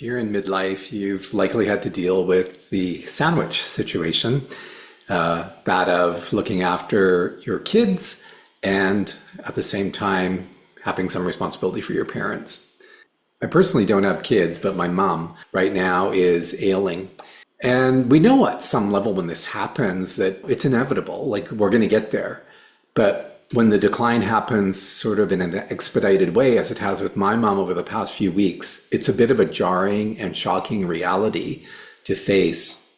you're in midlife, you've likely had to deal with the sandwich situation, that of looking after your kids and at the same time having some responsibility for your parents. I personally don't have kids, but my mom right now is ailing. And we know at some level when this happens that it's inevitable, like we're going to get there. But when the decline happens sort of in an expedited way, as it has with my mom over the past few weeks, it's a bit of a jarring and shocking reality to face.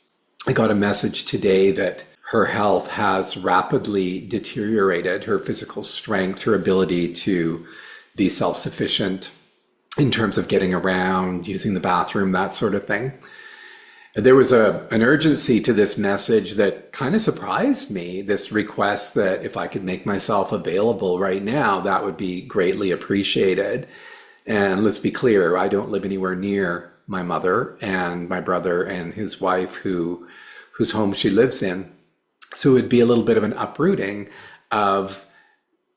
I got a message today that her health has rapidly deteriorated, her physical strength, her ability to be self-sufficient in terms of getting around, using the bathroom, that sort of thing. There was an urgency to this message that kind of surprised me, this request that if I could make myself available right now, that would be greatly appreciated. And let's be clear, I don't live anywhere near my mother and my brother and his wife whose home she lives in. So it would be a little bit of an uprooting of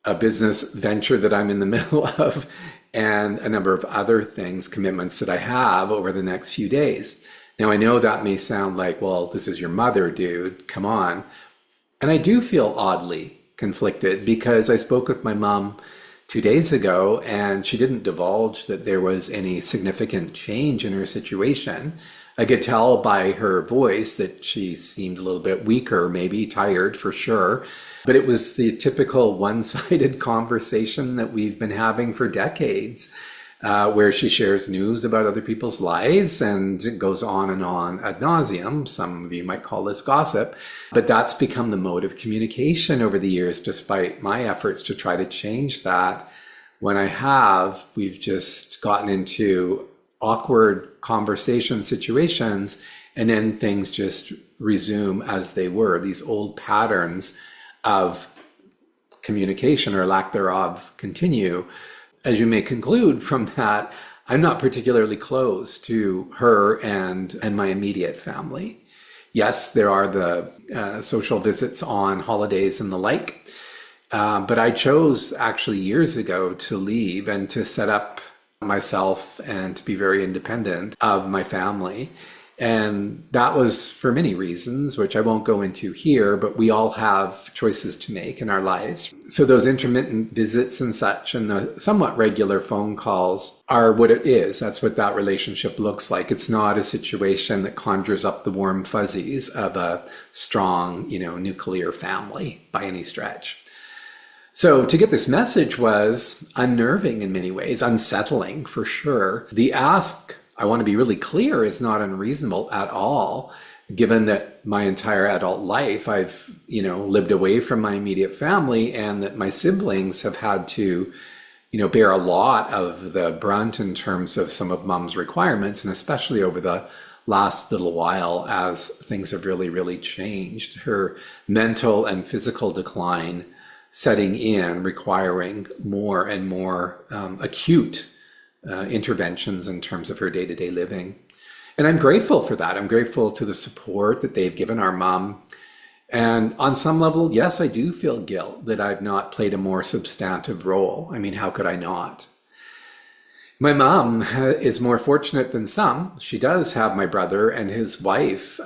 a business venture that I'm in the middle of and a number of other things, commitments that I have over the next few days. Now, I know that may sound like, well, this is your mother, dude, come on. And I do feel oddly conflicted because I spoke with my mom 2 days ago and she didn't divulge that there was any significant change in her situation. I could tell by her voice that she seemed a little bit weaker, maybe tired for sure. But it was the typical one-sided conversation that we've been having for decades. Where she shares news about other people's lives and it goes on and on ad nauseum. Some of you might call this gossip, but that's become the mode of communication over the years, despite my efforts to try to change that. When I have, we've just gotten into awkward conversation situations and then things just resume as they were. These old patterns of communication or lack thereof continue. As you may conclude from that, I'm not particularly close to her and my immediate family. Yes, there are the social visits on holidays and the like, but I chose actually years ago to leave and to set up myself and to be very independent of my family. And that was for many reasons, which I won't go into here, but we all have choices to make in our lives. So those intermittent visits and such and the somewhat regular phone calls are what it is. That's what that relationship looks like. It's not a situation that conjures up the warm fuzzies of a strong, nuclear family by any stretch. So to get this message was unnerving in many ways, unsettling for sure. The ask, I want to be really clear, is not unreasonable at all, given that my entire adult life I've, lived away from my immediate family and that my siblings have had to, bear a lot of the brunt in terms of some of mom's requirements, and especially over the last little while as things have really, really changed. Her mental and physical decline setting in, requiring more and more acute interventions in terms of her day-to-day living. And I'm grateful for that. I'm grateful to the support that they've given our mom. And on some level, yes, I do feel guilt that I've not played a more substantive role. I mean, how could I not? My mom is more fortunate than some. She does have my brother and his wife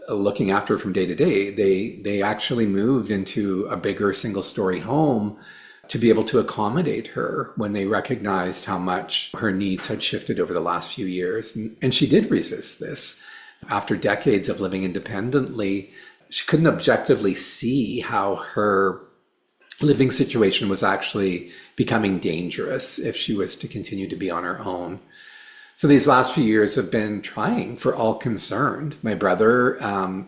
looking after her from day to day. They actually moved into a bigger single-story home to be able to accommodate her when they recognized how much her needs had shifted over the last few years. And she did resist this. After decades of living independently, she couldn't objectively see how her living situation was actually becoming dangerous if she was to continue to be on her own. So these last few years have been trying for all concerned. My brother,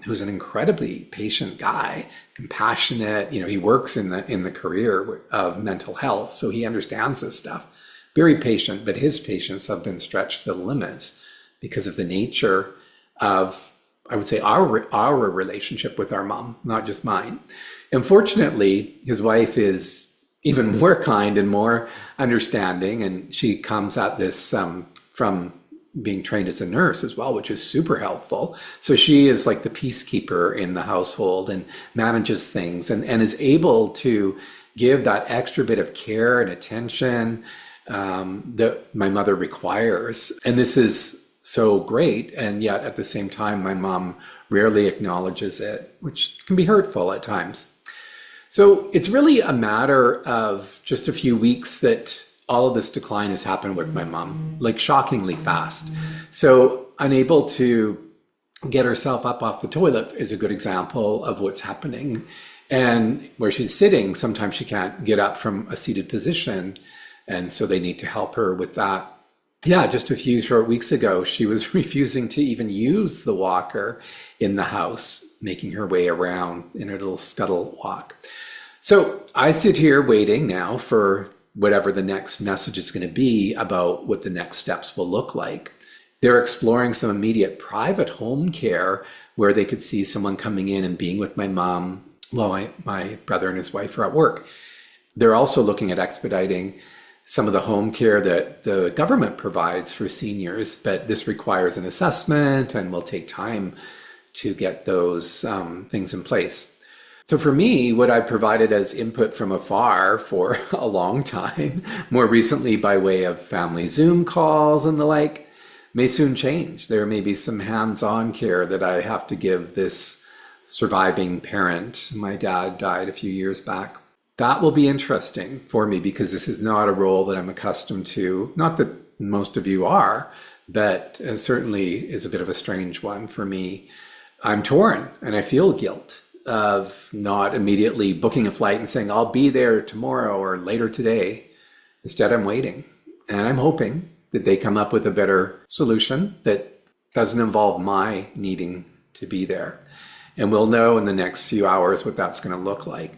who's an incredibly patient guy, compassionate, he works in the career of mental health, so he understands this stuff. Very patient, but his patience have been stretched to the limits because of the nature of, I would say, our relationship with our mom, not just mine. Unfortunately, his wife is even more kind and more understanding, and she comes at this from being trained as a nurse as well, which is super helpful. So she is like the peacekeeper in the household and manages things and is able to give that extra bit of care and attention that my mother requires. And this is so great. And yet at the same time, my mom rarely acknowledges it, which can be hurtful at times. So it's really a matter of just a few weeks that all of this decline has happened with my mom, like shockingly fast. So unable to get herself up off the toilet is a good example of what's happening. And where she's sitting, sometimes she can't get up from a seated position. And so they need to help her with that. Yeah, just a few short weeks ago, she was refusing to even use the walker in the house, making her way around in a little scuttle walk. So I sit here waiting now for whatever the next message is going to be about what the next steps will look like. They're exploring some immediate private home care where they could see someone coming in and being with my mom while my brother and his wife are at work. They're also looking at expediting some of the home care that the government provides for seniors, but this requires an assessment and will take time to get those things in place. So for me, what I provided as input from afar for a long time, more recently by way of family Zoom calls and the like, may soon change. There may be some hands-on care that I have to give this surviving parent. My dad died a few years back. That will be interesting for me because this is not a role that I'm accustomed to. Not that most of you are, but it certainly is a bit of a strange one for me. I'm torn and I feel guilt of not immediately booking a flight and saying, I'll be there tomorrow or later today. Instead, I'm waiting and I'm hoping that they come up with a better solution that doesn't involve my needing to be there. And we'll know in the next few hours what that's going to look like.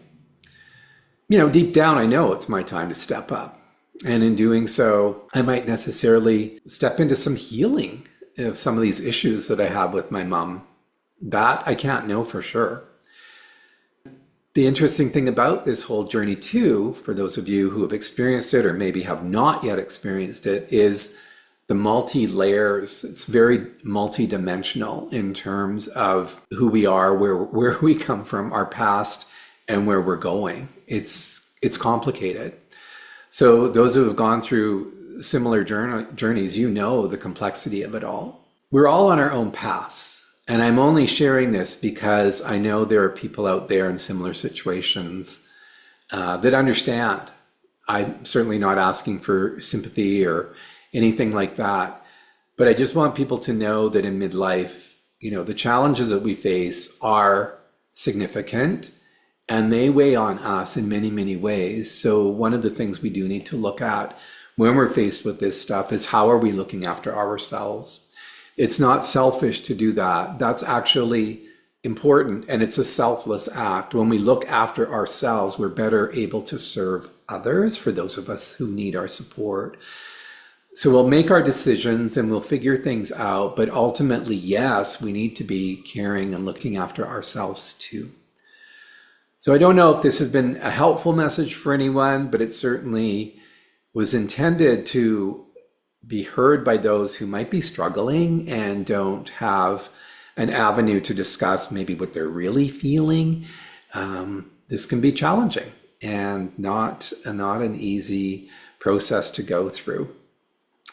You know, deep down, I know it's my time to step up. And in doing so, I might necessarily step into some healing of some of these issues that I have with my mom. That I can't know for sure. The interesting thing about this whole journey too, for those of you who have experienced it or maybe have not yet experienced it, is the multi-layers. It's very multi-dimensional in terms of who we are, where we come from, our past, and where we're going. It's complicated. So those who have gone through similar journeys, you know the complexity of it all. We're all on our own paths. And I'm only sharing this because I know there are people out there in similar situations that understand. I'm certainly not asking for sympathy or anything like that. But I just want people to know that in midlife, you know, the challenges that we face are significant and they weigh on us in many, many ways. So one of the things we do need to look at when we're faced with this stuff is how are we looking after ourselves? It's not selfish to do that. That's actually important, and it's a selfless act. When we look after ourselves, we're better able to serve others, for those of us who need our support. So we'll make our decisions and we'll figure things out, but ultimately, yes, we need to be caring and looking after ourselves too. So I don't know if this has been a helpful message for anyone, but it certainly was intended to be heard by those who might be struggling and don't have an avenue to discuss maybe what they're really feeling. This can be challenging and not an easy process to go through.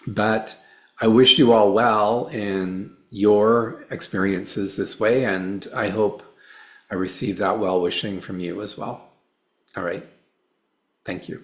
But I wish you all well in your experiences this way, and I hope I receive that well wishing from you as well. All right. Thank you.